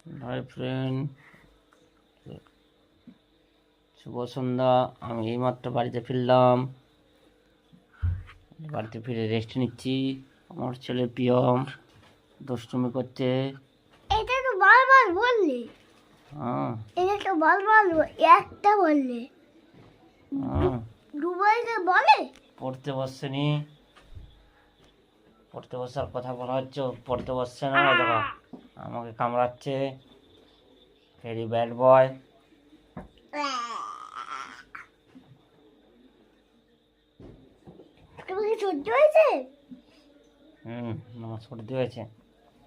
Hi friend, শুভ সন্ধ্যা। আমি এইমাত্র বাড়িতে ফিরলাম। বাড়িতে ফিরে রেস্ট নিচ্ছি। আমার ছেলে প্রিয়ম দুষ্টুমি করছে। এটা তো বারবার বললি। হ্যাঁ এটা তো বারবার একটা বললি। হ্যাঁ, দুবাইকে বলে পড়তে বসছে নি। পড়তে বসার কথা বলা হচ্ছে, ও পড়তে বসছে না। এই দেখো আমাকে কামড়াচ্ছে। Very bad boy. তোমাকে সহ্য হয়েছে? আমার সর্দি হয়েছে।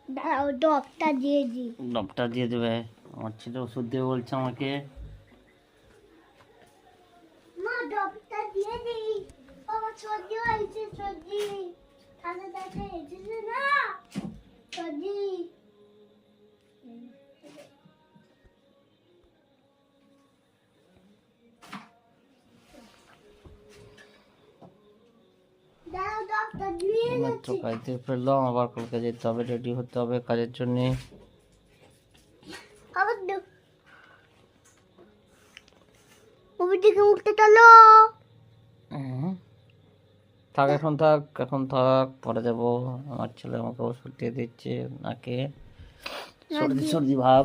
দাঁড়াও ডবটা দিয়ে দিই। ডবটা দিয়ে দেবে। আমার ছেলে ওষুধ দেবে বলছে আমাকে। মা ডবটা দিয়ে দিই। আমার সর্দি হয়েছে, সর্দি। ঠান্ডা ঠান্ডা এসেছে না সর্দি। দাঁড়াও ডবটা দিয়ে মাত্র যাচ্ছি। কাজে ফেললাম, আবার কলকাতা যেতে হবে, রেডি হতে হবে কাজের জন্যে। আবার দেখ মুভি থেকে উঠতে চলো। থাক, এখন থাক, পরে দেবো। আমার ছেলে আমাকে ওষুধ দিয়ে দিচ্ছে নাকে। সর্দি সর্দি ভাব।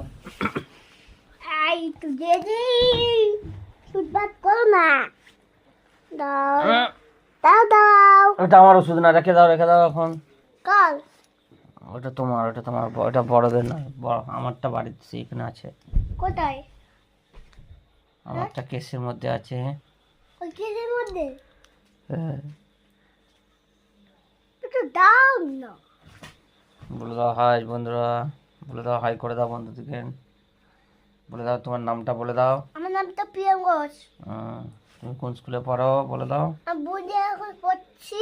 এই তো দিয়ে দিই। ফুটবাদ করো না। দাও দাও দাও। ওটা আমার ওষুধ না, রেখে দাও এখন। কাল ওটা তোমার, ওটা বড়দের না, আমারটা বাড়িতে এখানে আছে। কোথায়? আমারটা কেসের মধ্যে আছে। ওই কেসের মধ্যে? হ্যাঁ, একটু দাও না। বলে দাও হাই বন্ধুরা, বলে দাও হাই করে দাও বন্ধুদেরকে। বলে দাও তোমার নামটা বলে দাও। আমার নাম তো প্রিয়ম ঘোষ। তুমি কোন স্কুলে পড়ো বলে দাও। আমি বুঝে এখন পড়ছি,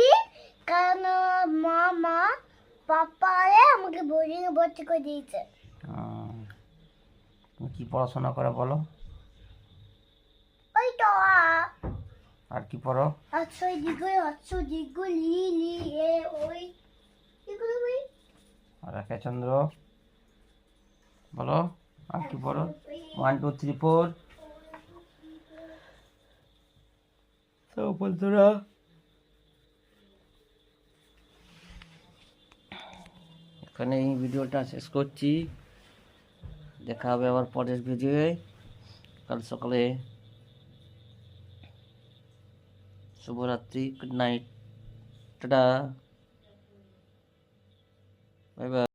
কারণ মামা পাপা আমাকে বোর্ডিংয়ে ভর্তি করে দিয়েছে। তুমি কি পড়াশোনা করে বলো। ওই তো আর কি পড়ো? অক্ষয় দীর্ঘ লি লি এ ওই এগুলো ওই আর চন্দ্র বলো। আর কি পড়ো? 1 2 3 4। তো বন্ধুরা, এখানে এই ভিডিওটা শেষ করছি। দেখা হবে আবার পরের ভিডিওয়ে কাল সকালে। শুভরাত্রি, good night, tata, bye bye.